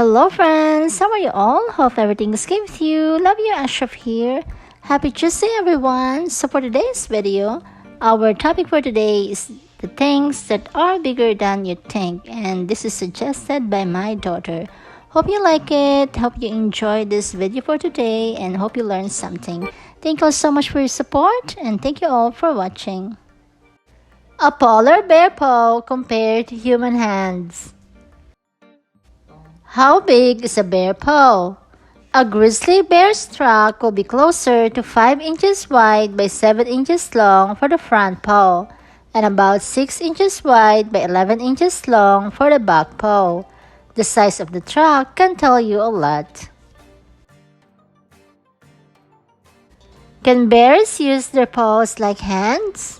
Hello friends, how are you all? Hope everything is good with you. Love you, Ashraf here. Happy Tuesday everyone. So for today's video, our topic for today is the things that are bigger than you think, and this is suggested by my daughter. Hope you like it, hope you enjoyed this video for today, and hope you learned something. Thank you all so much for your support, and thank you all for watching. A polar bear paw compared to human hands. How big is a bear paw? A grizzly bear's trunk will be closer to 5 inches wide by 7 inches long for the front paw, and about 6 inches wide by 11 inches long for the back paw. The size of the trunk can tell you a lot. Can bears use their paws like hands?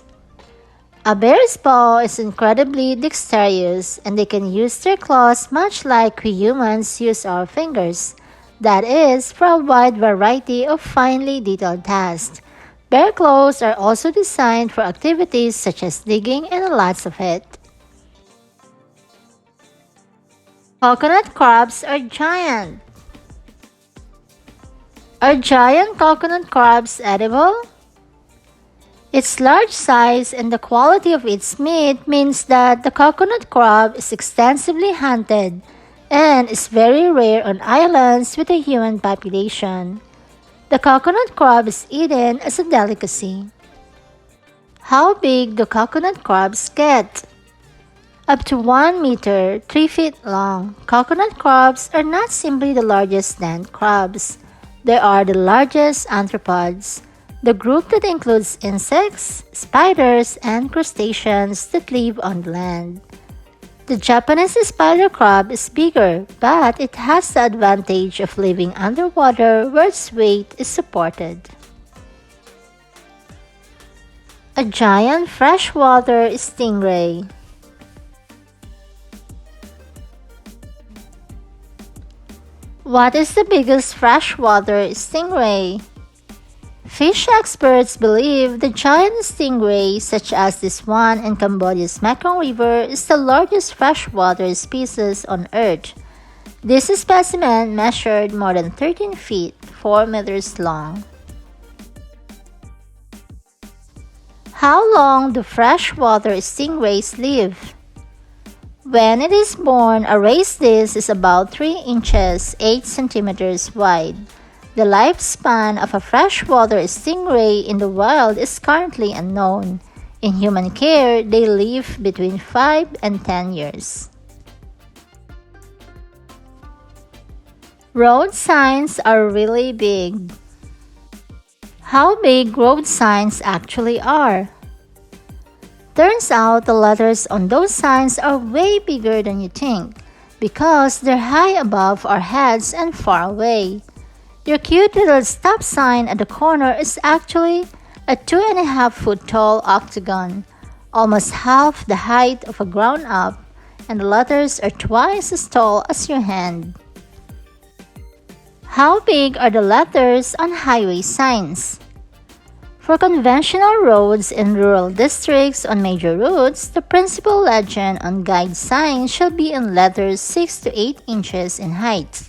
A bear's paw is incredibly dexterous, and they can use their claws much like we humans use our fingers. That is, for a wide variety of finely detailed tasks. Bear claws are also designed for activities such as digging and lots of it. Coconut crabs are giant. Are giant coconut crabs edible? Its large size and the quality of its meat means that the coconut crab is extensively hunted and is very rare on islands with a human population. The coconut crab is eaten as a delicacy. How big do coconut crabs get? Up to 1 meter, 3 feet long. Coconut crabs are not simply the largest land crabs. They are the largest arthropods, the group that includes insects, spiders, and crustaceans that live on the land. The Japanese spider crab is bigger, but it has the advantage of living underwater where its weight is supported. A giant freshwater stingray. What is the biggest freshwater stingray? Fish experts believe the giant stingray, such as this one in Cambodia's Mekong River, is the largest freshwater species on Earth. This specimen measured more than 13 feet, 4 meters long. How long do freshwater stingrays live? When it is born, a raised disc is about 3 inches, 8 centimeters wide. The lifespan of a freshwater stingray in the wild is currently unknown. In human care, they live between 5 and 10 years. Road signs are really big. How big road signs actually are? Turns out the letters on those signs are way bigger than you think, because they're high above our heads and far away. Your cute little stop sign at the corner is actually a 2.5 foot tall octagon, almost half the height of a grown-up, and the letters are twice as tall as your hand. How big are the letters on highway signs? For conventional roads in rural districts on major routes, the principal legend on guide signs shall be in letters 6 to 8 inches in height.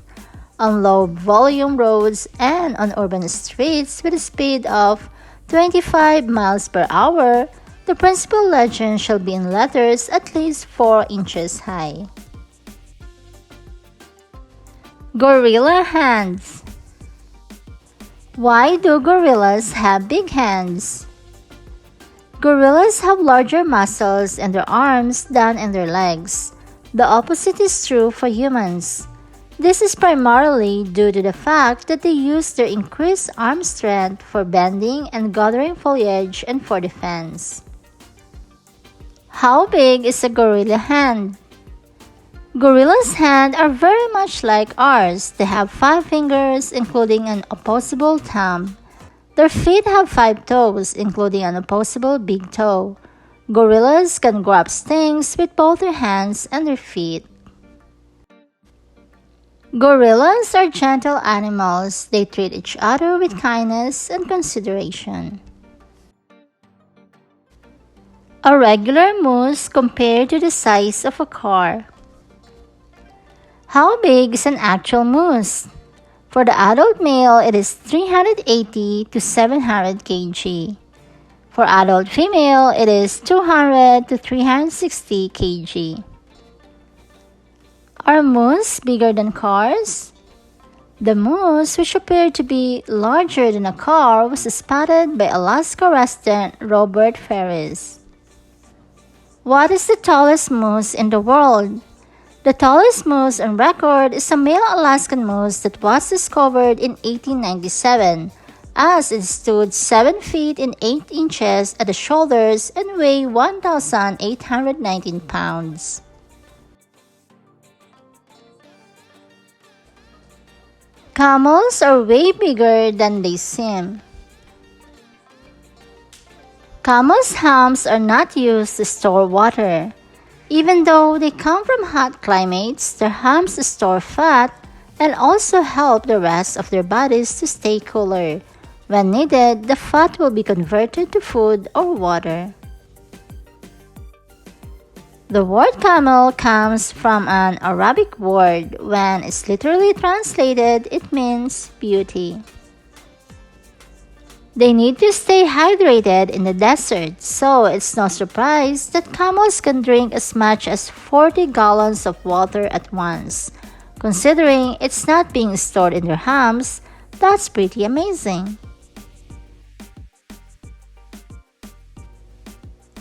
On low-volume roads and on urban streets with a speed of 25 miles per hour, the principal legend shall be in letters at least 4 inches high. Gorilla hands. Why do gorillas have big hands? Gorillas have larger muscles in their arms than in their legs. The opposite is true for humans. This is primarily due to the fact that they use their increased arm strength for bending and gathering foliage and for defense. How big is a gorilla hand? Gorilla's hands are very much like ours. They have 5 fingers, including an opposable thumb. Their feet have 5 toes, including an opposable big toe. Gorillas can grab things with both their hands and their feet. Gorillas are gentle animals. They treat each other with kindness and consideration. A regular moose compared to the size of a car. How big is an actual moose? For the adult male, it is 380 to 700 kg. For adult female, it is 200 to 360 kg. Are moose bigger than cars? The moose, which appeared to be larger than a car, was spotted by Alaska resident Robert Ferris. What is the tallest moose in the world? The tallest moose on record is a male Alaskan moose that was discovered in 1897, as it stood 7 feet and 8 inches at the shoulders and weighed 1,819 pounds. Camels are way bigger than they seem. Camels' humps are not used to store water. Even though they come from hot climates, their humps store fat and also help the rest of their bodies to stay cooler. When needed, the fat will be converted to food or water. The word camel comes from an Arabic word. When it's literally translated, it means beauty. They need to stay hydrated in the desert, so it's no surprise that camels can drink as much as 40 gallons of water at once. Considering it's not being stored in their humps, that's pretty amazing.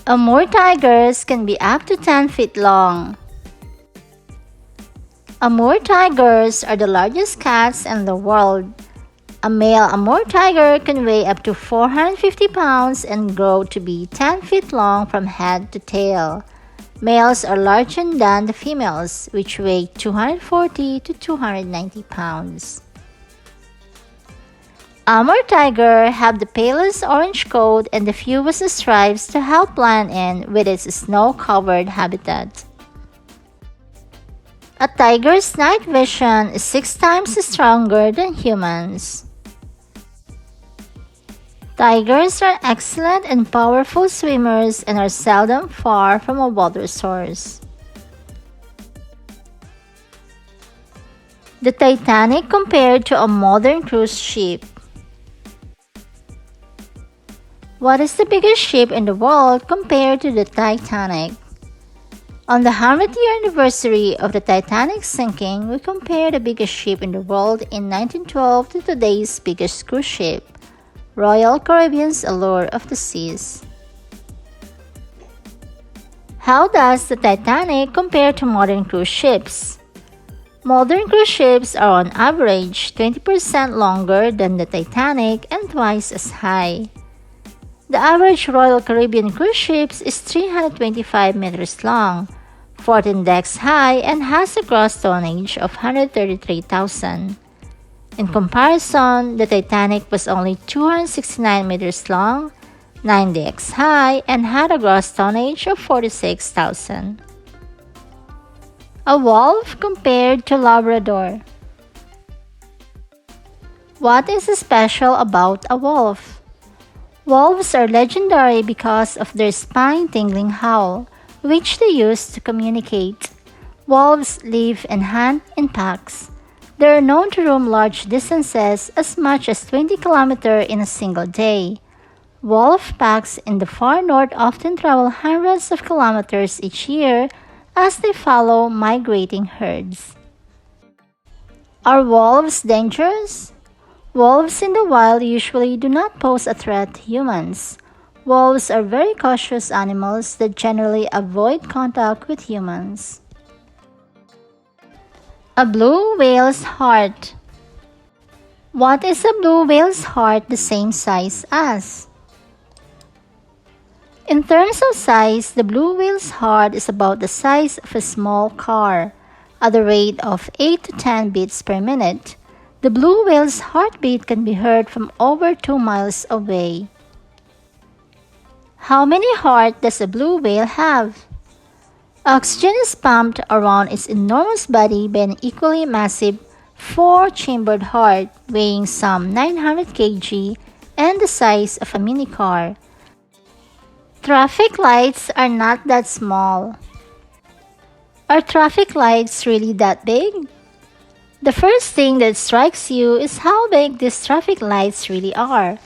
Amore tigers can be up to 10 feet long. Amore tigers are the largest cats in the world. A male Amore tiger can weigh up to 450 pounds and grow to be 10 feet long from head to tail. Males are larger than the females, which weigh 240 to 290 pounds. Amore tiger have the palest orange coat and the fewest stripes to help blend in with its snow-covered habitat. A tiger's night vision is 6 times stronger than humans. Tigers are excellent and powerful swimmers and are seldom far from a water source. The Titanic compared to a modern cruise ship. What is the biggest ship in the world compared to the Titanic? On the 100th-year anniversary of the Titanic sinking, we compare the biggest ship in the world in 1912 to today's biggest cruise ship, Royal Caribbean's Allure of the Seas. How does the Titanic compare to modern cruise ships? Modern cruise ships are on average 20% longer than the Titanic and twice as high. The average Royal Caribbean cruise ship is 325 meters long, 14 decks high, and has a gross tonnage of 133,000. In comparison, the Titanic was only 269 meters long, 9 decks high, and had a gross tonnage of 46,000. A wolf compared to Labrador. What is special about a wolf? Wolves are legendary because of their spine-tingling howl, which they use to communicate. Wolves live and hunt in packs. They are known to roam large distances as much as 20 kilometers in a single day. Wolf packs in the far north often travel hundreds of kilometers each year as they follow migrating herds. Are wolves dangerous? Wolves in the wild usually do not pose a threat to humans. Wolves are very cautious animals that generally avoid contact with humans. A blue whale's heart. What is a blue whale's heart the same size as? In terms of size, the blue whale's heart is about the size of a small car, at the rate of 8 to 10 beats per minute. The blue whale's heartbeat can be heard from over 2 miles away. How many hearts does a blue whale have? Oxygen is pumped around its enormous body by an equally massive 4-chambered heart weighing some 900 kg and the size of a mini car. Traffic lights are not that small. Are traffic lights really that big? The first thing that strikes you is how big these traffic lights really are,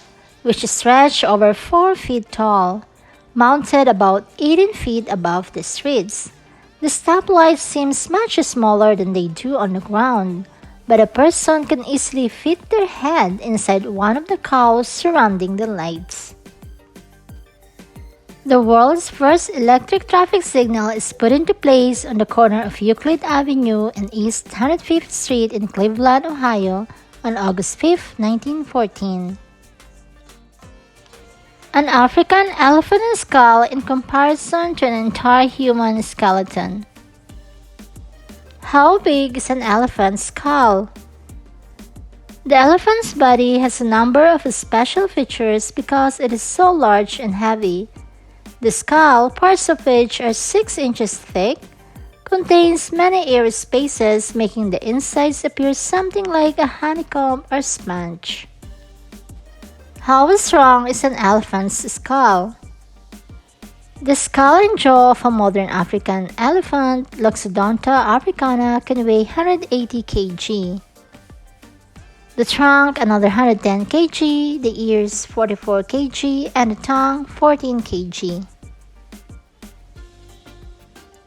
which stretch over 4 feet tall, mounted about 18 feet above the streets. The stoplights seem much smaller than they do on the ground, but a person can easily fit their head inside one of the cows surrounding the lights. The world's first electric traffic signal is put into place on the corner of Euclid Avenue and East 105th Street in Cleveland, Ohio on August 5, 1914. An African elephant skull in comparison to an entire human skeleton. How big is an elephant's skull? The elephant's body has a number of special features because it is so large and heavy. The skull, parts of which are 6 inches thick, contains many air spaces, making the insides appear something like a honeycomb or sponge. How strong is an elephant's skull? The skull and jaw of a modern African elephant, Loxodonta africana, can weigh 180 kg. The trunk another 110 kg, the ears 44 kg, and the tongue 14 kg.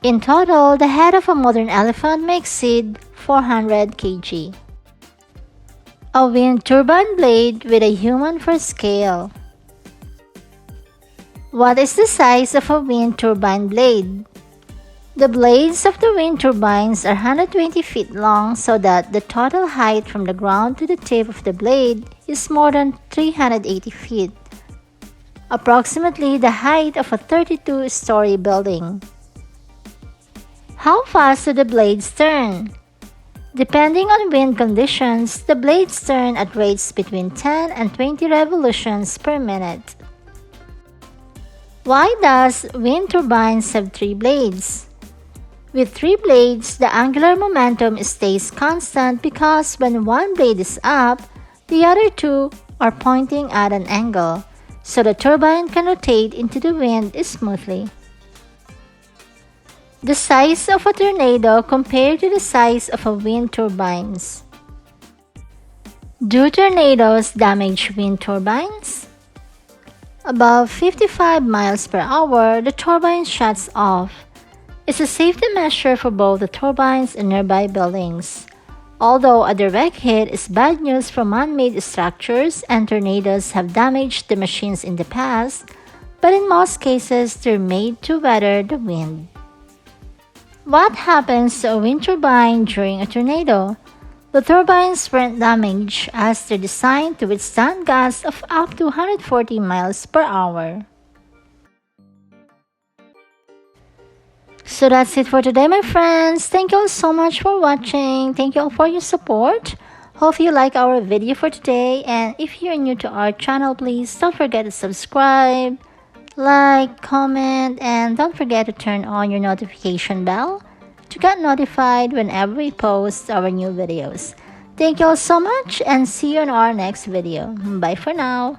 In total, the head of a modern elephant may exceed 400 kg. A wind turbine blade with a human for scale. What is the size of a wind turbine blade? The blades of the wind turbines are 120 feet long, so that the total height from the ground to the tip of the blade is more than 380 feet, approximately the height of a 32-story building. How fast do the blades turn? Depending on wind conditions, the blades turn at rates between 10 and 20 revolutions per minute. Why does wind turbines have 3 blades? With 3 blades, the angular momentum stays constant because when one blade is up, the other 2 are pointing at an angle, so the turbine can rotate into the wind smoothly. The size of a tornado compared to the size of a wind turbines. Do tornadoes damage wind turbines? Above 55 miles per hour, the turbine shuts off. It's a safety measure for both the turbines and nearby buildings. Although a direct hit is bad news for man-made structures and tornadoes have damaged the machines in the past, but in most cases they're made to weather the wind. What happens to a wind turbine during a tornado? The turbines weren't damaged as they're designed to withstand gusts of up to 140 miles per hour. So that's it for today, my friends. Thank you all so much for watching. Thank you all for your support. Hope you like our video for today. And if you're new to our channel, please don't forget to subscribe, like, comment, and don't forget to turn on your notification bell to get notified whenever we post our new videos. Thank you all so much and see you in our next video. Bye for now.